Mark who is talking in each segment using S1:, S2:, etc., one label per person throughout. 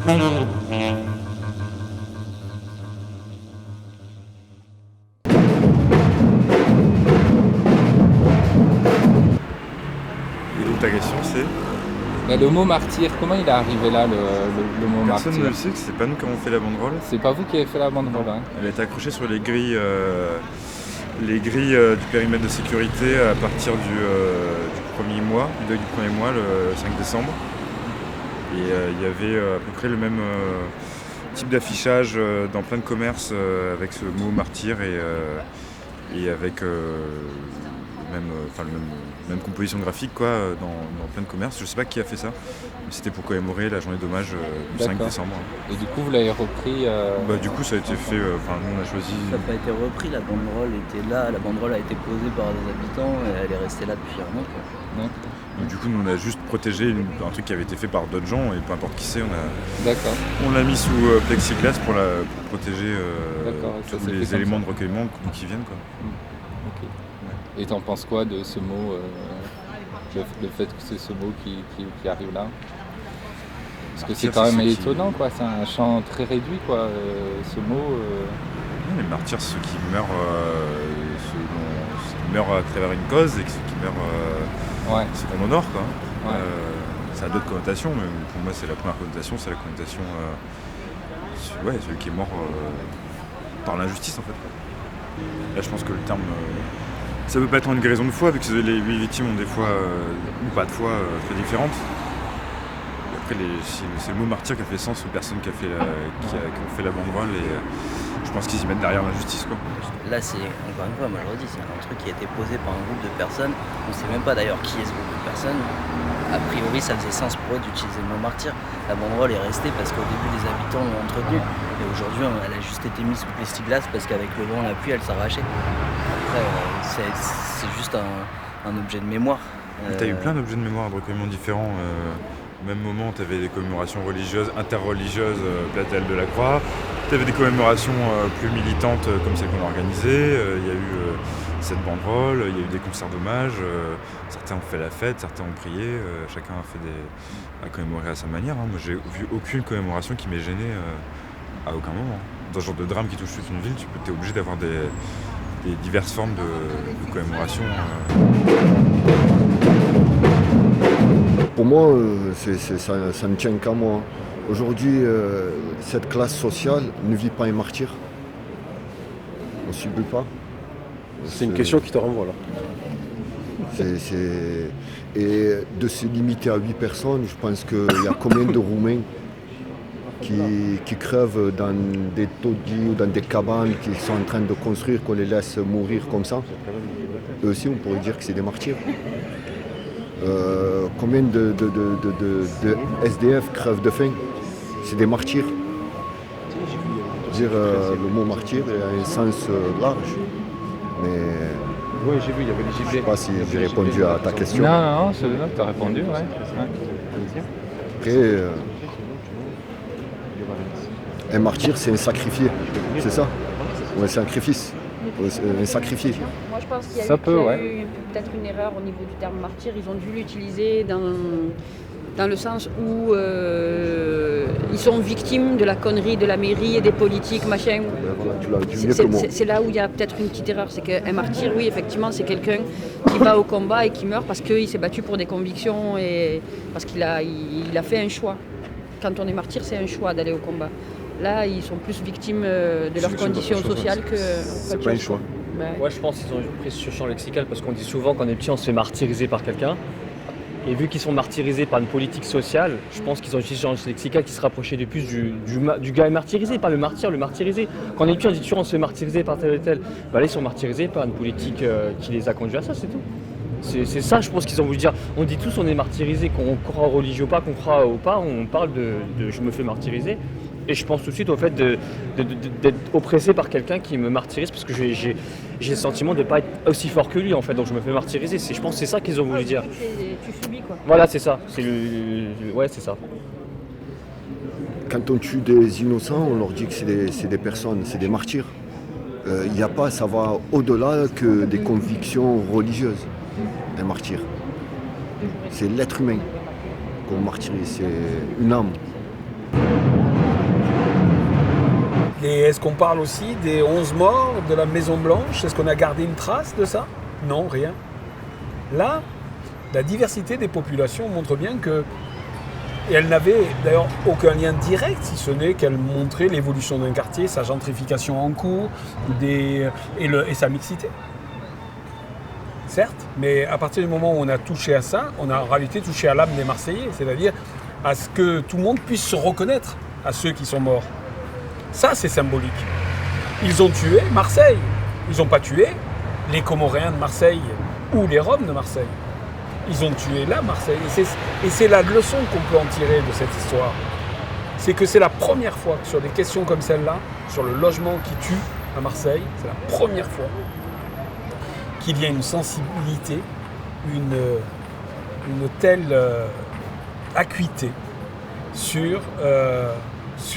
S1: Et donc ta question c'est?
S2: Mais le mot martyr, comment il est arrivé là, le mot
S1: Personne ne
S2: martyr?
S1: le sait, c'est pas nous qui avons fait la banderole.
S2: C'est pas vous qui avez fait la banderole, hein?
S1: Elle a été accrochée sur les grilles du périmètre de sécurité à partir du premier mois, du deuil du premier mois, le 5 décembre. Et il y avait à peu près le même type d'affichage dans plein de commerces avec ce mot martyr et avec même composition graphique quoi, dans plein de commerces. Je sais pas qui a fait ça, mais c'était pour commémorer la journée d'hommage du 5
S2: D'accord.
S1: décembre.
S2: Et du coup, vous l'avez repris
S1: Du coup ça a été fait, nous on a choisi.
S3: Ça n'a pas été repris, la banderole était là, la banderole a été posée par des habitants et elle est restée là depuis un an.
S2: Non?
S1: Donc, du coup nous on a juste protégé un truc qui avait été fait par d'autres gens et peu importe qui c'est,
S2: D'accord.
S1: on l'a mis sous plexiglas pour protéger
S2: D'accord, et ça
S1: tous
S2: s'est fait
S1: les
S2: comme
S1: éléments
S2: ça.
S1: de recueillement d'où qui viennent quoi.
S2: Ok. Et t'en penses quoi de ce mot, le fait que c'est ce mot qui arrive là? Parce que c'est
S1: Martyr,
S2: quand
S1: c'est
S2: même
S1: ceux qui-
S2: étonnant, quoi. C'est un champ très réduit, quoi. Ce mot.
S1: Les martyrs, ceux qui meurent, ceux qui meurent à travers une cause et ceux qui meurent,
S2: Ouais.
S1: ceux qu'on honore quoi.
S2: Ouais.
S1: Ça a d'autres connotations, mais pour moi c'est la première connotation, c'est la connotation celui qui est mort par l'injustice en fait quoi. Là je pense que le terme ça peut pas être une guérison de foi vu que les victimes ont des fois ou pas de foi très différentes. Et après c'est le mot martyr qui a fait sens aux personnes qui ont fait la banderole et je pense qu'ils y mettent derrière l'injustice quoi.
S3: Là, c'est, encore une fois, moi je redis, c'est un truc qui a été posé par un groupe de personnes. On ne sait même pas d'ailleurs qui est ce groupe de personnes. A priori, ça faisait sens pour eux d'utiliser le mot martyr. La banderole est restée parce qu'au début, les habitants l'ont entretenue. Et aujourd'hui, elle a juste été mise sous plexiglas parce qu'avec le vent, la pluie, elle s'arrachait. Après, c'est juste un objet de mémoire.
S1: T'as eu plein d'objets de mémoire, de recueillements différents. Au même moment, tu avais des commémorations religieuses, interreligieuses, place de la Croix. Tu avais des commémorations plus militantes comme celles qu'on a organisées. Il y a eu cette banderole, il y a eu des concerts d'hommage. Certains ont fait la fête, certains ont prié. Chacun a commémoré à sa manière. Moi, j'ai vu aucune commémoration qui m'ait gêné à aucun moment. Dans ce genre de drame qui touche toute une ville, tu es obligé d'avoir des diverses formes de commémoration.
S4: Pour moi, ça ne tient qu'à moi. Aujourd'hui, cette classe sociale ne vit pas un martyr. On ne subit pas.
S5: C'est une question qui te renvoie là.
S4: Et de se limiter à 8 personnes, je pense qu'il y a combien de Roumains qui crèvent dans des taudis ou dans des cabanes qu'ils sont en train de construire, qu'on les laisse mourir comme ça. Eux aussi, on pourrait dire que c'est des martyrs. Combien de SDF crèvent de faim? C'est des martyrs. Dire le mot martyr a un sens large. Mais
S5: Oui, j'ai vu, il y avait les
S4: je ne
S5: gilets.
S4: sais pas si j'ai répondu à ta question.
S2: Non, celui-là, t'as répondu, ouais.
S4: Après, un martyr, c'est un sacrifié. C'est ça? Ouais, c'est un sacrifice. Un sacrifié.
S6: Moi je pense qu'il y a,
S2: Ça
S6: eu,
S2: peut,
S6: qu'il y a
S2: ouais.
S6: eu peut-être une erreur au niveau du terme martyr. Ils ont dû l'utiliser dans le sens où ils sont victimes de la connerie de la mairie et des politiques, machin.
S4: Tu l'as dit mieux que moi.
S6: C'est là où il y a peut-être une petite erreur. C'est qu'un martyr, oui, effectivement, c'est quelqu'un qui va au combat et qui meurt parce qu'il s'est battu pour des convictions et parce qu'il a fait un choix. Quand on est martyr, c'est un choix d'aller au combat. Là, ils sont plus victimes de leurs conditions sociales que...
S4: C'est pas un choix.
S7: Ouais, je pense qu'ils ont pris ce champ lexical parce qu'on dit souvent quand on est petit, on se fait martyriser par quelqu'un. Et vu qu'ils sont martyrisés par une politique sociale, je pense qu'ils ont utilisé ce champ lexical qui se rapprochait de plus du gars martyrisé, pas le martyr, le martyrisé. Quand on est petit, on dit toujours on se fait martyriser par tel et tel. Bah là, ils sont martyrisés par une politique qui les a conduits à ça, c'est tout. C'est ça, je pense qu'ils ont voulu dire. On dit tous on est martyrisé, qu'on croit au religieux ou pas, qu'on croit au pas, on parle de je me fais martyriser. Et je pense tout de suite au fait d'être oppressé par quelqu'un qui me martyrise parce que j'ai le sentiment de ne pas être aussi fort que lui en fait, donc je me fais martyriser. Je pense que c'est ça qu'ils ont voulu dire.
S6: Tu subis quoi.
S7: Voilà, c'est ça. Ouais, c'est ça.
S4: Quand on tue des innocents, on leur dit que c'est des personnes, c'est des martyrs. Il n'y a pas, ça va au-delà que des convictions religieuses, un martyr. C'est l'être humain qu'on martyrise, c'est une âme.
S8: Est-ce qu'on parle aussi des 11 morts de la Maison Blanche? Est-ce qu'on a gardé une trace de ça? Non, rien. Là, la diversité des populations montre bien que... Et elle n'avait d'ailleurs aucun lien direct, si ce n'est qu'elle montrait l'évolution d'un quartier, sa gentrification en cours et sa mixité. Certes, mais à partir du moment où on a touché à ça, on a en réalité touché à l'âme des Marseillais, c'est-à-dire à ce que tout le monde puisse se reconnaître à ceux qui sont morts. Ça, c'est symbolique. Ils ont tué Marseille. Ils n'ont pas tué les Comoriens de Marseille ou les Roms de Marseille. Ils ont tué là Marseille. Et c'est la leçon qu'on peut en tirer de cette histoire. C'est que c'est la première fois que sur des questions comme celle-là, sur le logement qui tue à Marseille, c'est la première fois qu'il y a une sensibilité, une telle acuité sur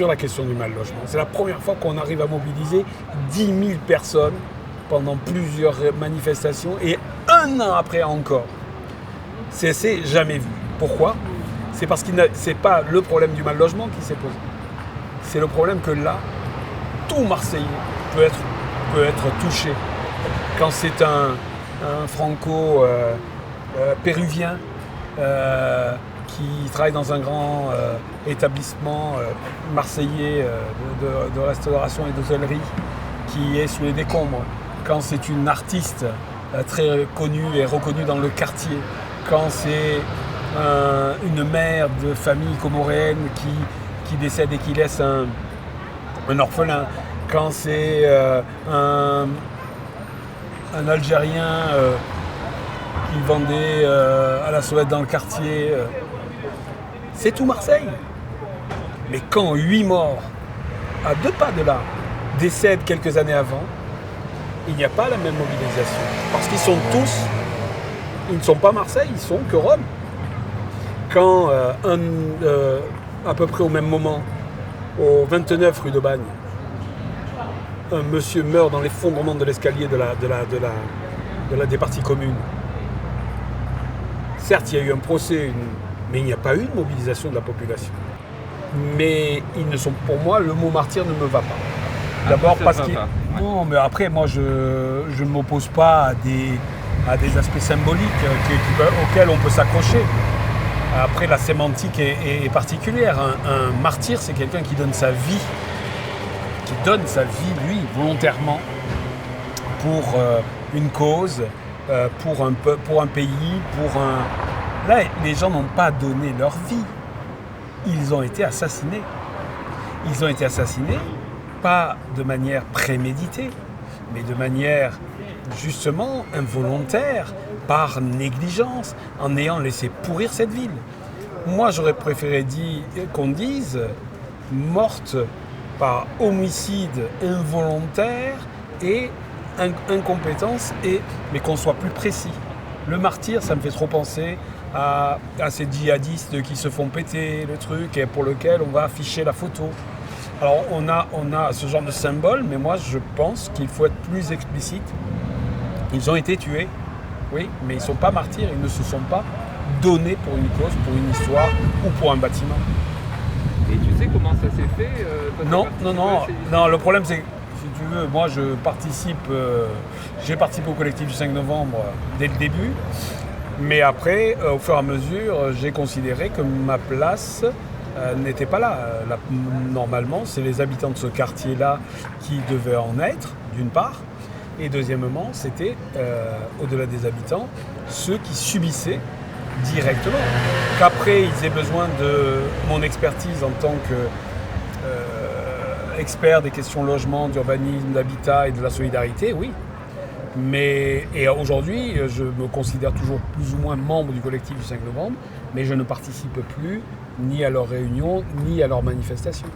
S8: la question du mal logement. C'est la première fois qu'on arrive à mobiliser 10 000 personnes pendant plusieurs manifestations et un an après encore. C'est jamais vu. Pourquoi? C'est parce que c'est pas le problème du mal logement qui s'est posé. C'est le problème que là, tout Marseillais peut être touché. Quand c'est un franco-péruvien qui travaille dans un grand établissement marseillais de restauration et d'hôtellerie qui est sous les décombres, quand c'est une artiste très connue et reconnue dans le quartier, quand c'est une mère de famille comoréenne qui décède et qui laisse un orphelin, quand c'est un Algérien qui vendait à la sauvette dans le quartier, c'est tout Marseille. Mais quand 8 morts, à 2 pas de là, décèdent quelques années avant, il n'y a pas la même mobilisation. Parce qu'ils sont tous, ils ne sont pas Marseille, ils sont que Rome. Quand à peu près au même moment, au 29 rue de Bagne, un monsieur meurt dans l'effondrement de l'escalier des parties communes. Certes, il y a eu un procès, mais il n'y a pas eu de mobilisation de la population. Mais ils ne sont, pour moi, le mot martyr ne me va pas. D'abord parce qu'il... Non, mais après, moi, je ne m'oppose pas à des aspects symboliques auxquels on peut s'accrocher. Après, la sémantique est particulière. Un martyr, c'est quelqu'un qui donne sa vie, lui, volontairement, pour une cause, pour un pays, Là, les gens n'ont pas donné leur vie. Ils ont été assassinés. Ils ont été assassinés, pas de manière préméditée, mais de manière justement involontaire, par négligence, en ayant laissé pourrir cette ville. Moi, j'aurais préféré qu'on dise morte par homicide involontaire et incompétence, mais qu'on soit plus précis. Le martyr, ça me fait trop penser à ces djihadistes qui se font péter le truc et pour lequel on va afficher la photo. Alors on a ce genre de symbole, mais moi je pense qu'il faut être plus explicite. Ils ont été tués, oui, mais ils ne sont pas martyrs, ils ne se sont pas donnés pour une cause, pour une histoire ou pour un bâtiment.
S2: Et tu sais comment ça s'est fait
S8: Non, le problème c'est que, si tu veux, moi j'ai participé au collectif du 5 novembre dès le début, mais après, au fur et à mesure, j'ai considéré que ma place n'était pas là. Normalement, c'est les habitants de ce quartier-là qui devaient en être, d'une part, et deuxièmement, c'était, au-delà des habitants, ceux qui subissaient directement. Qu'après, ils aient besoin de mon expertise en tant qu'expert des questions logement, d'urbanisme, d'habitat et de la solidarité, oui. Et aujourd'hui, je me considère toujours plus ou moins membre du collectif du 5 novembre, mais je ne participe plus ni à leurs réunions, ni à leurs manifestations.